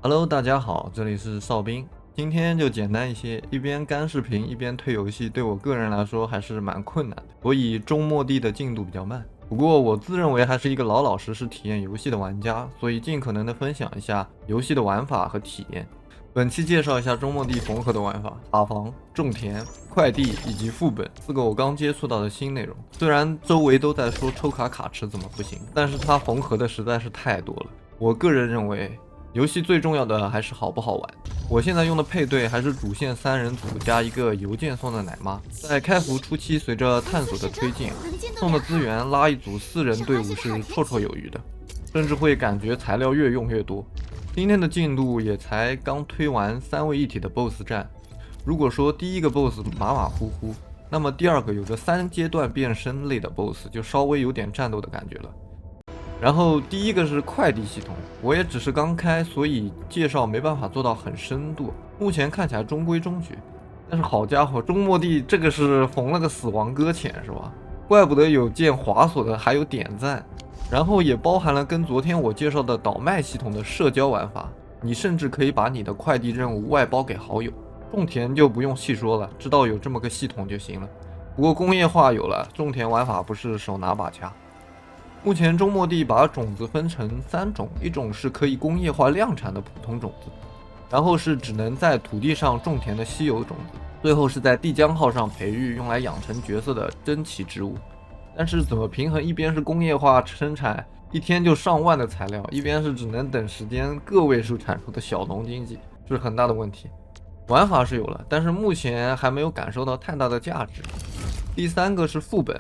Hello，大家好，这里是哨兵。今天就简单一些，一边干视频一边推游戏，对我个人来说还是蛮困难的，所以中末地的进度比较慢。不过我自认为还是一个老老实实体验游戏的玩家，所以尽可能的分享一下游戏的玩法和体验。本期介绍一下中末地缝合的玩法：塔防、种田、快递以及副本4个我刚接触到的新内容。虽然周围都在说抽卡卡池怎么不行，但是它缝合的实在是太多了。我个人认为，游戏最重要的还是好不好玩。我现在用的配对还是主线3人组加一个邮件送的奶妈。在开服初期，随着探索的推进，送的资源拉一组4人队伍是绰绰有余的，甚至会感觉材料越用越多。今天的进度也才刚推完3位一体的 BOSS 战。如果说第一个 BOSS 马马虎虎，那么第二个有着3阶段变身类的 BOSS 就稍微有点战斗的感觉了。然后第一个是快递系统，我也只是刚开，所以介绍没办法做到很深度，目前看起来中规中矩。但是好家伙，中末地这个是缝了个死亡搁浅是吧？怪不得有键滑索的，还有点赞。然后也包含了跟昨天我介绍的倒卖系统的社交玩法，你甚至可以把你的快递任务外包给好友。种田就不用细说了，知道有这么个系统就行了。不过工业化有了，种田玩法不是手拿把掐。目前中末地把种子分成3种，一种是可以工业化量产的普通种子，然后是只能在土地上种田的稀有种子，最后是在地浆号上培育用来养成角色的珍奇植物。但是怎么平衡一边是工业化生产一天就上万的材料，一边是只能等时间个位数产出的小农经济，是很大的问题。玩法是有了，但是目前还没有感受到太大的价值。第3个是副本，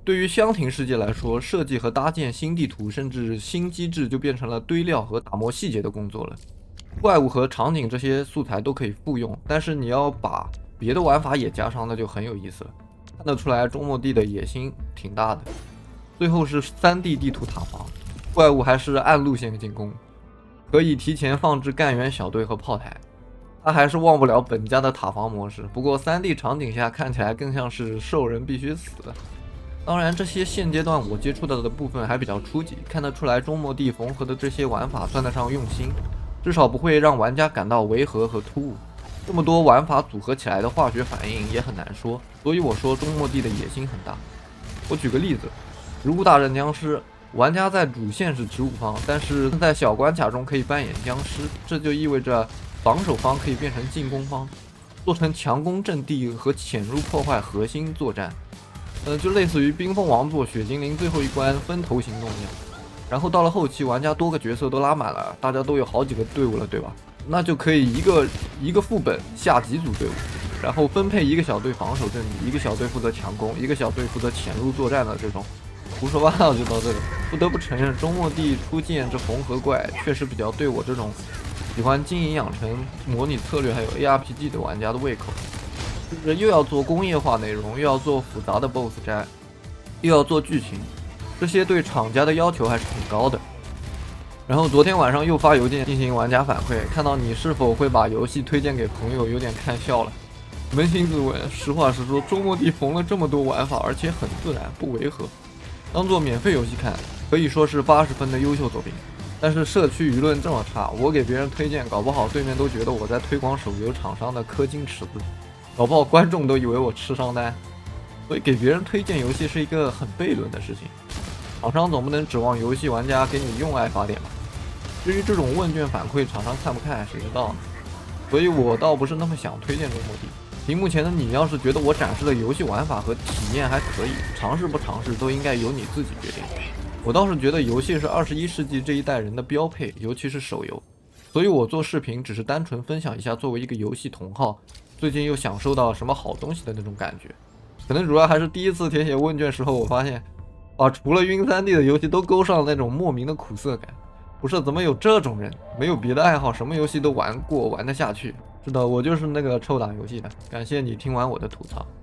对于箱庭世界来说，设计和搭建新地图甚至新机制就变成了堆料和打磨细节的工作了。怪物和场景这些素材都可以复用，但是你要把别的玩法也加上，那就很有意思了。看得出来中末地的野心挺大的。最后是3D 地图塔防，怪物还是按路线进攻，可以提前放置干员小队和炮台。他还是忘不了本家的塔防模式，不过 3D 场景下看起来更像是兽人必须死。当然，这些现阶段我接触到的部分还比较初级，看得出来中末地缝合的这些玩法算得上用心，至少不会让玩家感到违和和突兀。这么多玩法组合起来的化学反应也很难说，所以我说中末地的野心很大。我举个例子，植物大战僵尸，玩家在主线是植物方，但是在小关卡中可以扮演僵尸，这就意味着防守方可以变成进攻方，做成强攻阵地和潜入破坏核心作战。就类似于冰封王座血精灵最后一关分头行动一样。然后到了后期，玩家多个角色都拉满了，大家都有好几个队伍了，对吧？那就可以一个副本下几组队伍，然后分配一个小队防守阵地，一个小队负责强攻，一个小队负责潜入作战的这种。胡说八道就到这里。不得不承认，中末地出现这缝合怪确实比较对我这种喜欢经营养成、模拟策略还有 ARPG 的玩家的胃口。就是又要做工业化内容，又要做复杂的 BOSS 战，又要做剧情，这些对厂家的要求还是挺高的。然后昨天晚上又发邮件进行玩家反馈，看到你是否会把游戏推荐给朋友，有点看笑了。扪心自问，实话实说，中末地缝了这么多玩法，而且很自然，不违和。当做免费游戏看，可以说是80分的优秀作品。但是社区舆论这么差，我给别人推荐，搞不好对面都觉得我在推广手游厂商的氪金池子，搞不好观众都以为我吃商单。所以给别人推荐游戏是一个很悖论的事情。厂商总不能指望游戏玩家给你用爱发电吧？至于这种问卷反馈，厂商看不看谁知道呢？所以我倒不是那么想推荐中末地。屏幕前的你要是觉得我展示的游戏玩法和体验还可以，尝试不尝试都应该由你自己决定。我倒是觉得游戏是21世纪这一代人的标配，尤其是手游。所以我做视频只是单纯分享一下作为一个游戏同好，最近又享受到什么好东西的那种感觉。可能主要还是第一次填写问卷时候，我发现除了晕3D 的游戏都勾上了那种莫名的苦涩感。不是，怎么有这种人？没有别的爱好，什么游戏都玩过，玩得下去。是的，我就是那个臭打游戏的。感谢你听完我的吐槽。